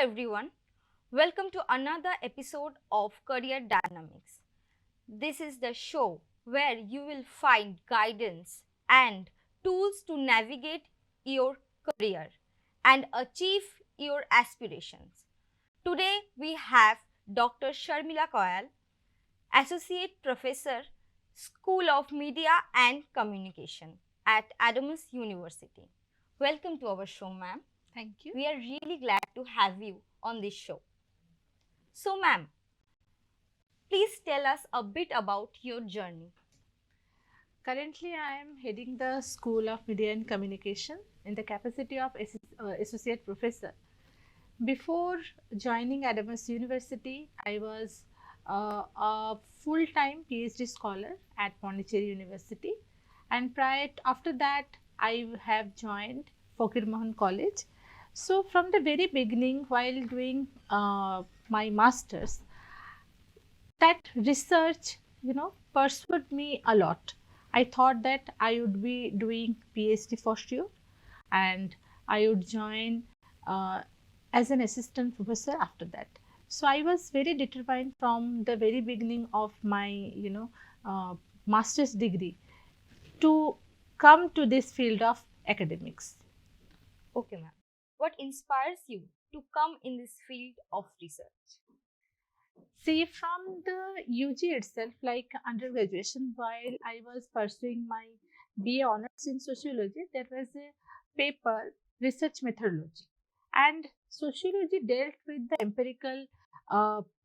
everyone. Welcome to another episode of Career Dynamics. This is the show where you will find guidance and tools to navigate your career and achieve your aspirations. Today we have Dr. Sharmila Kayal, Associate Professor, School of Media and Communication at Adamas University. Welcome to our show, ma'am. Thank you. We are really glad to have you on this show. So, ma'am, please tell us a bit about your journey. Currently, I am heading the School of Media and Communication in the capacity of Associate Professor. Before joining Adamas University, I was a full-time PhD scholar at Pondicherry University, and after that, I have joined Fakir Mohan College. So, from the very beginning, while doing my masters, that research, pursued me a lot. I thought that I would be doing PhD for sure, and I would join as an assistant professor after that. So I was very determined from the very beginning of my, master's degree to come to this field of academics. Okay, ma'am. What inspires you to come in this field of research? See, from the UG itself, like undergraduation, while I was pursuing my BA honors in sociology, there was a paper, research methodology. And sociology dealt with the empirical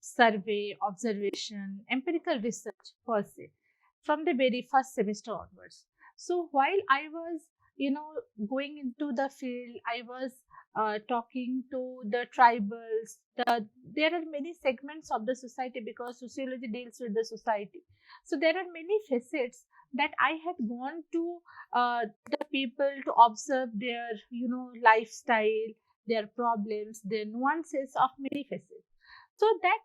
survey, observation, empirical research per se, from the very first semester onwards. So while I was, going into the field, I was talking to the tribals. There are many segments of the society because sociology deals with the society. So there are many facets that I had gone to the people to observe their, lifestyle, their problems, their nuances of many facets. So that,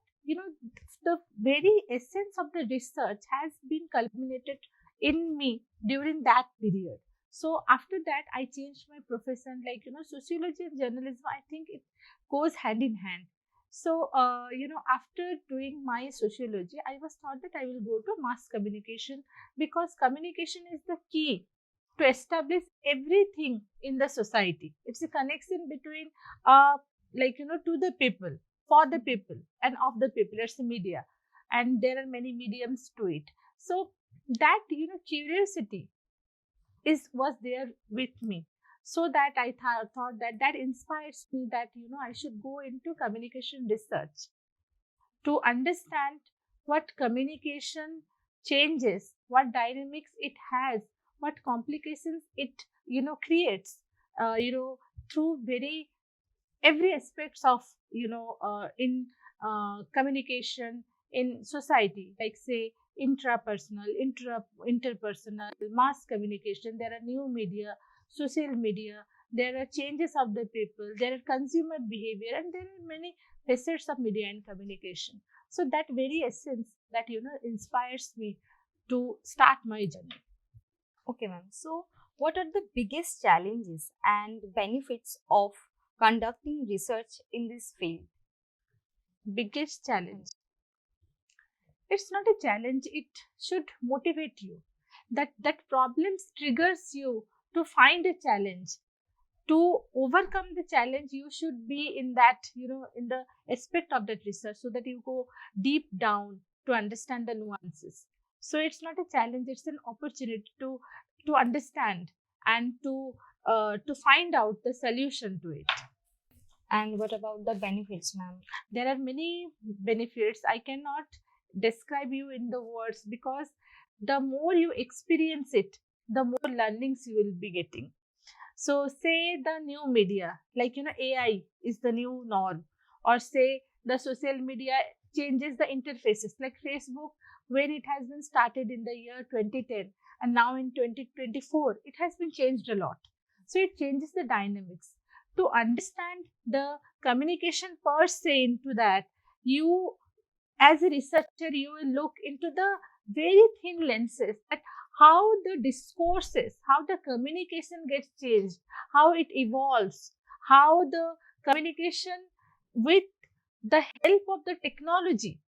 the very essence of the research has been culminated in me during that period. So after that, I changed my profession. Like, sociology and journalism, I think it goes hand in hand. So, after doing my sociology, I was thought that I will go to mass communication because communication is the key to establish everything in the society. It's a connection between, to the people, for the people, and of the people. It's a media, and there are many mediums to it. So that curiosity was there with me, so that I thought that inspires me that I should go into communication research to understand what communication changes, what dynamics it has, what complications it creates, through every aspects of in communication in society, like say intrapersonal, interpersonal, mass communication. There are new media, social media, there are changes of the people, there are consumer behavior, and there are many facets of media and communication. So that very essence that inspires me to start my journey. Okay, ma'am. So, what are the biggest challenges and benefits of conducting research in this field? Biggest challenge, it's not a challenge, it should motivate you. That problems triggers you to find a challenge, to overcome the challenge. You should be in that, in the aspect of that research, so that you go deep down to understand the nuances. So it's not a challenge, it's an opportunity to understand and to find out the solution to it. And what about the benefits, ma'am? There are many benefits. I cannot describe you in the words, because the more you experience it, the more learnings you will be getting. So say the new media, like AI is the new norm, or say the social media changes the interfaces, like Facebook, when it has been started in the year 2010, and now in 2024 it has been changed a lot. So it changes the dynamics. To understand the communication per se into that, you as a researcher, you will look into the very thin lenses, that how the discourses, how the communication gets changed, how it evolves, how the communication with the help of the technology,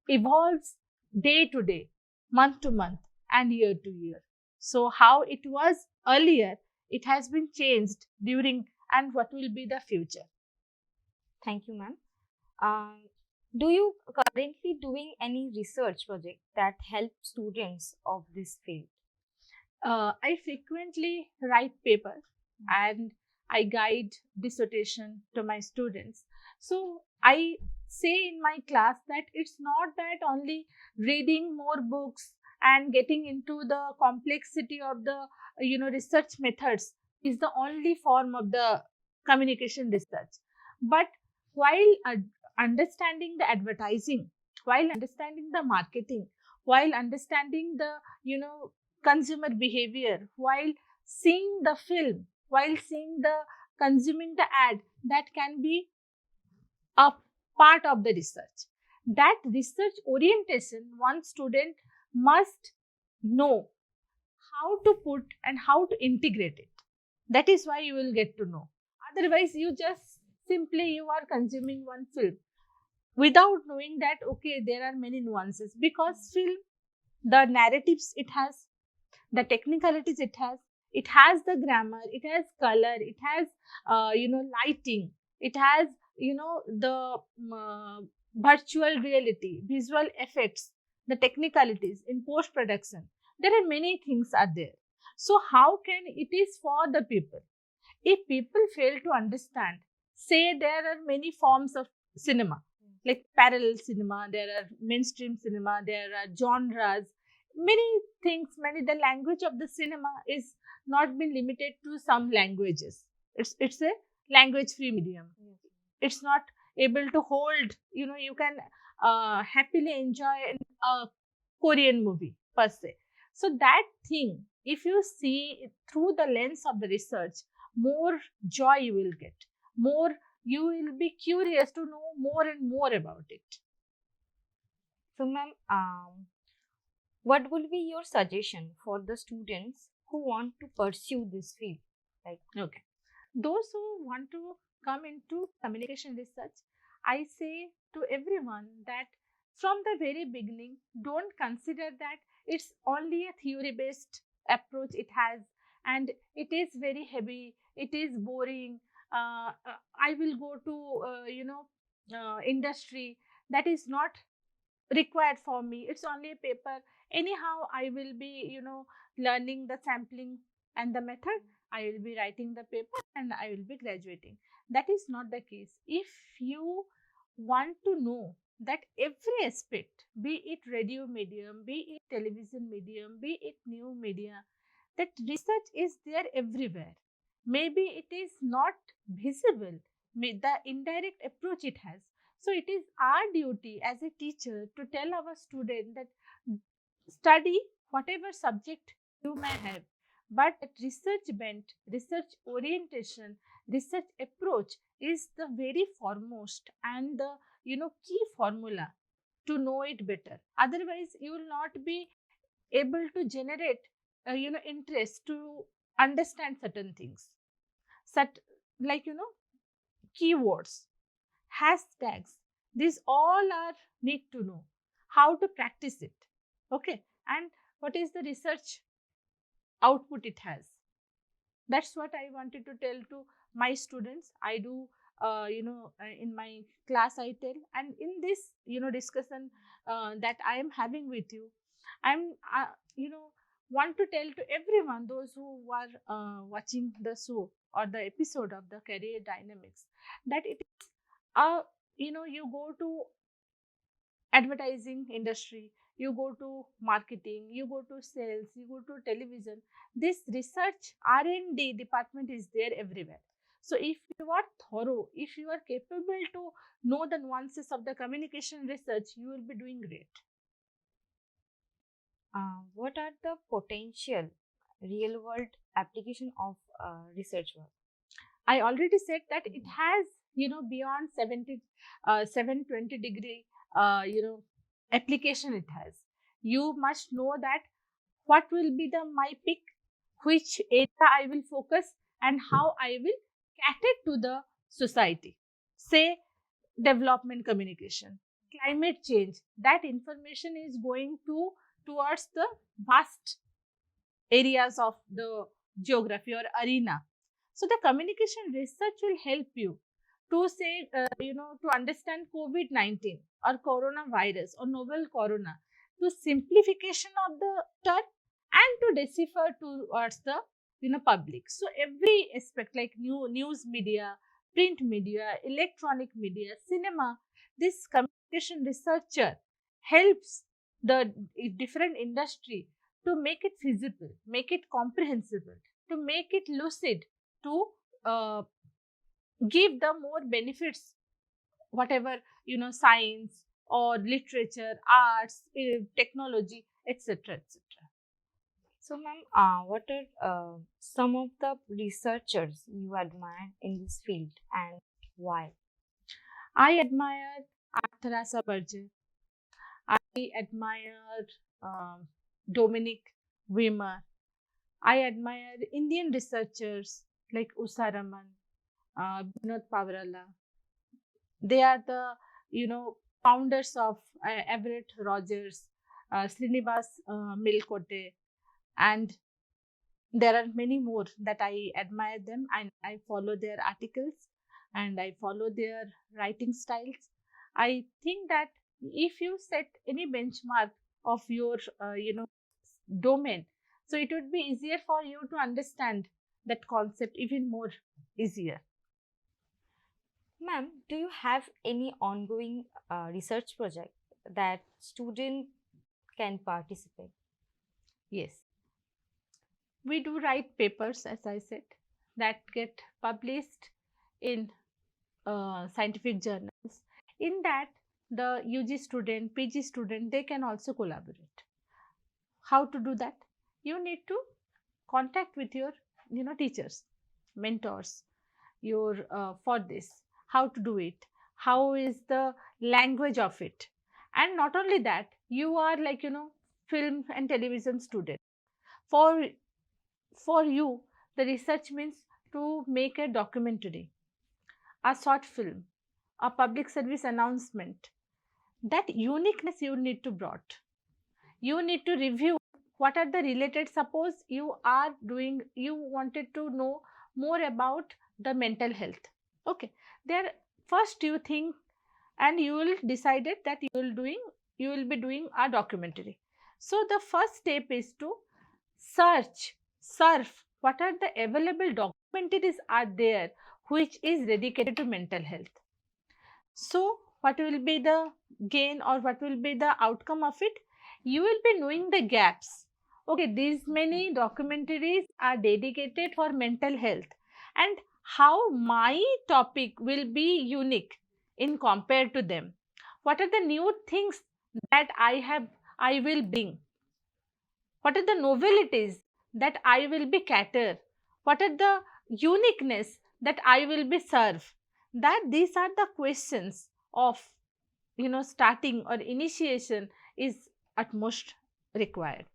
evolves day to day, month to month, and year to year. So, how it was earlier, it has been changed during, and what will be the future. Thank you, ma'am. Um, do you currently doing any research project that help students of this field? I frequently write papers and I guide dissertation to my students. So I say in my class that it's not that only reading more books and getting into the complexity of the research methods is the only form of the communication research. But while understanding the advertising, while understanding the marketing, while understanding the consumer behavior, while seeing the film, while seeing the consuming the ad, that can be a part of the research. That research orientation, one student must know how to put and how to integrate it. That is why you will get to know. Otherwise, you just simply you are consuming one film without knowing that okay, there are many nuances, because film, the narratives it has, the technicalities it has the grammar, it has color, it has lighting, it has the virtual reality, visual effects, the technicalities in post production. There are many things are there. So how can it is for the people? If people fail to understand, say there are many forms of cinema, like parallel cinema, there are mainstream cinema, there are genres, many things, many, the language of the cinema is not been limited to some languages. It's a language free medium. It's not able to hold, you can happily enjoy a Korean movie per se. So that thing, if you see it through the lens of the research, more joy you will get, more you will be curious to know more and more about it. So, ma'am, what will be your suggestion for the students who want to pursue this field? Like, Okay. Those who want to come into communication research, I say to everyone that from the very beginning, don't consider that it's only a theory based approach it has and it is very heavy, it is boring. I will go to, industry. That is not required for me. It's only a paper. Anyhow, I will be learning the sampling and the method. I will be writing the paper and I will be graduating. That is not the case. If you want to know that every aspect, be it radio medium, be it television medium, be it new media, that research is there everywhere. Maybe it is not visible, the indirect approach it has. So it is our duty as a teacher to tell our student that study whatever subject you may have, but research bent, research orientation, research approach is the very foremost and the key formula to know it better. Otherwise, you will not be able to generate interest to understand certain things. Such like keywords, hashtags, these all are need to know how to practice it. Okay, and what is the research output it has. That's what I wanted to tell to my students. I do in my class I tell, and in this discussion that I am having with you, I'm you know want to tell to everyone, those who are watching the show or the episode of the career dynamics, that it is you go to advertising industry, you go to marketing, you go to sales, you go to television, this research R&D department is there everywhere. So if you are thorough, if you are capable to know the nuances of the communication research, you will be doing great. what are the potential real world application of research work? I already said that it has beyond 720 degree application it has. You must know that what will be the my pick, which area I will focus, and how I will cater to the society. Say development communication, climate change. That information is going towards the vast areas of the geography or arena. So the communication research will help you to say, to understand COVID-19 or coronavirus or novel corona, to simplification of the term and to decipher towards the public. So every aspect like news media, print media, electronic media, cinema, this communication researcher helps the different industry to make it feasible, make it comprehensible, to make it lucid, to uh, give the more benefits, whatever science or literature, arts, technology, etc., etc. So, ma'am, what are some of the researchers you admire in this field and why? I admire Arthur Burger. I admire um, Dominic Wimmer. I admire Indian researchers like Usha Raman, Vinod Pavarala. They are the founders of Everett Rogers, Srinivas Milkote, and there are many more that I admire them and I follow their articles and I follow their writing styles. I think that if you set any benchmark of your domain, so it would be easier for you to understand that concept even more easier. Ma'am, do you have any ongoing research project that student can participate? Yes, we do write papers, as I said, that get published in scientific journals. In that, the UG student, PG student, they can also collaborate. How to do that? You need to contact with your teachers, mentors, your for this, how to do it, how is the language of it. And not only that, you are like film and television student. For for you, the research means to make a documentary, a short film, a public service announcement. That uniqueness you need to brought. You need to review what are the related. Suppose you wanted to know more about the mental health. Okay, there first you think and you will decided that you will be doing a documentary. So the first step is to surf what are the available documentaries are there which is dedicated to mental health. So what will be the gain or what will be the outcome of it? You will be knowing the gaps. Okay, these many documentaries are dedicated for mental health and how my topic will be unique in compared to them. What are the new things that I will bring? What are the novelities that I will be cater? What are the uniqueness that I will be serve? That these are the questions of starting or initiation is at most required.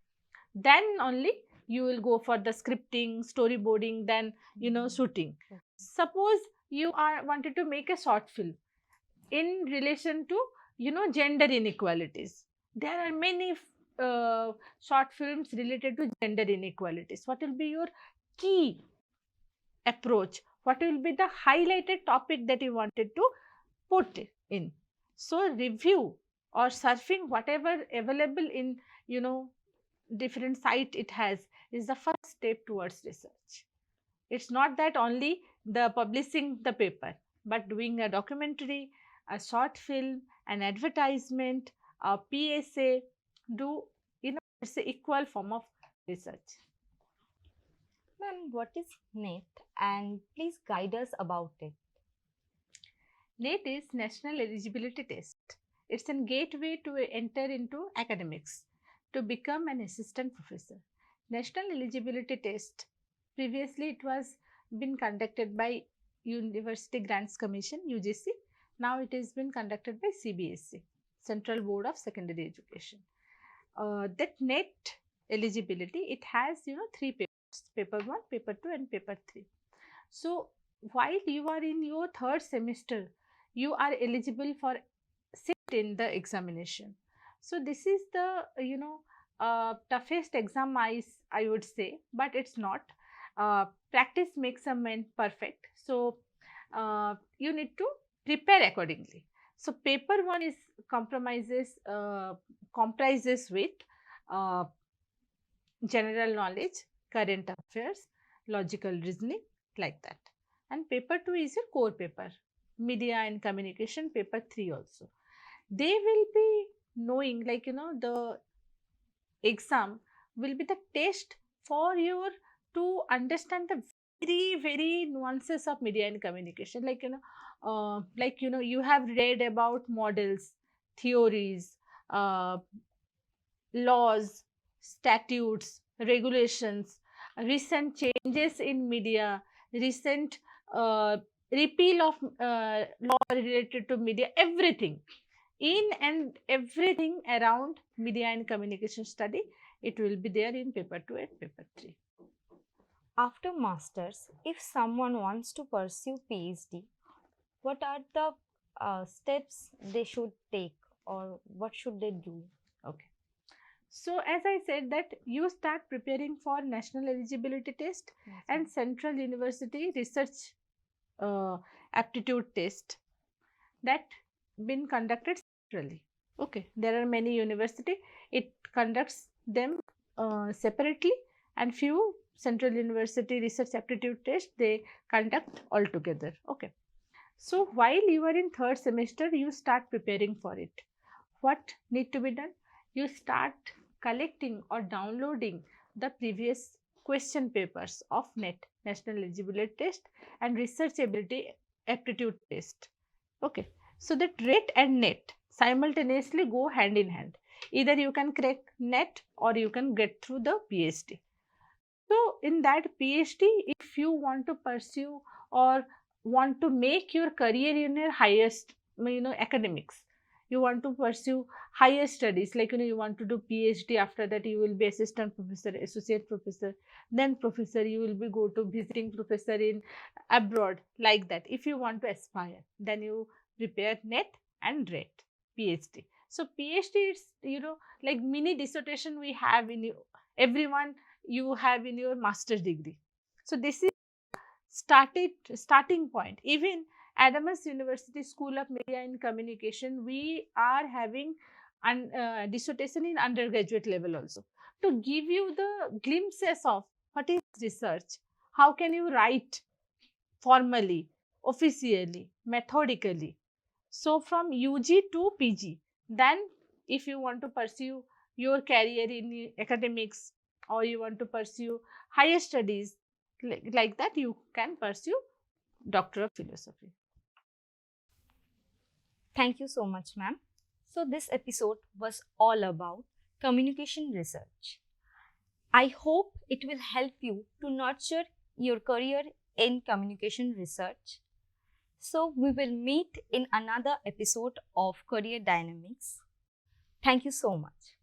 Then only you will go for the scripting, storyboarding, then shooting. Suppose you are wanted to make a short film in relation to gender inequalities. There are many short films related to gender inequalities. What will be your key approach? What will be the highlighted topic that you wanted to put in? So review or surfing whatever available in different site it has is the first step towards research. It's not that only the publishing the paper, but doing a documentary, a short film, an advertisement, a PSA, do it's an equal form of research. Ma'am, what is NET and please guide us about it. NET is National Eligibility Test. It's a gateway to enter into academics to become an assistant professor. National Eligibility Test, previously it was been conducted by University Grants Commission, UGC. Now it has been conducted by CBSE, Central Board of Secondary Education. That NET eligibility, it has three papers: paper 1, paper 2 and paper 3. So while you are in your third semester, you are eligible for sit in the examination. So this is the toughest exam I would say, but it's not. Practice makes a man perfect. So you need to prepare accordingly. So paper one is comprises with uh, general knowledge, current affairs, logical reasoning, like that. And paper 2 is your core paper, media and communication, paper 3 also. They will be knowing, like, the exam will be the test for your to understand the very nuances of media and communication. You have read about models, theories, uh, laws, statutes, regulations, recent changes in media, recent uh, repeal of law related to media, everything in and everything around media and communication study, it will be there in paper 2 and paper 3. After masters, if someone wants to pursue PhD, what are the steps they should take, or what should they do? Okay. So as I said that you start preparing for national eligibility test and central university research uh, aptitude test that been conducted centrally. Okay, there are many university, it conducts them separately, and few central university research aptitude test they conduct all together. Okay, so while you are in third semester, you start preparing for it. What need to be done? You start collecting or downloading the previous question papers of NET, National Eligibility Test, and Research Ability Aptitude Test. Okay, so that RET and NET simultaneously go hand in hand. Either you can crack NET or you can get through the PhD. So in that PhD, if you want to pursue or want to make your career in your highest, academics, you want to pursue higher studies, like, you want to do PhD, after that you will be assistant professor, associate professor, then professor, you will be go to visiting professor in abroad, like that. If you want to aspire, then you prepare NET and RET, PhD. So PhD is, like mini dissertation we have in you, everyone you have in your master's degree. So this is starting point. Even Adamas University School of Media and Communication, we are having dissertation in undergraduate level also, to give you the glimpses of what is research, how can you write formally, officially, methodically. So from UG to PG, then if you want to pursue your career in academics, or you want to pursue higher studies, like that, you can pursue Doctor of Philosophy. Thank you so much, ma'am. So, this episode was all about communication research. I hope it will help you to nurture your career in communication research. So, we will meet in another episode of Career Dynamics. Thank you so much.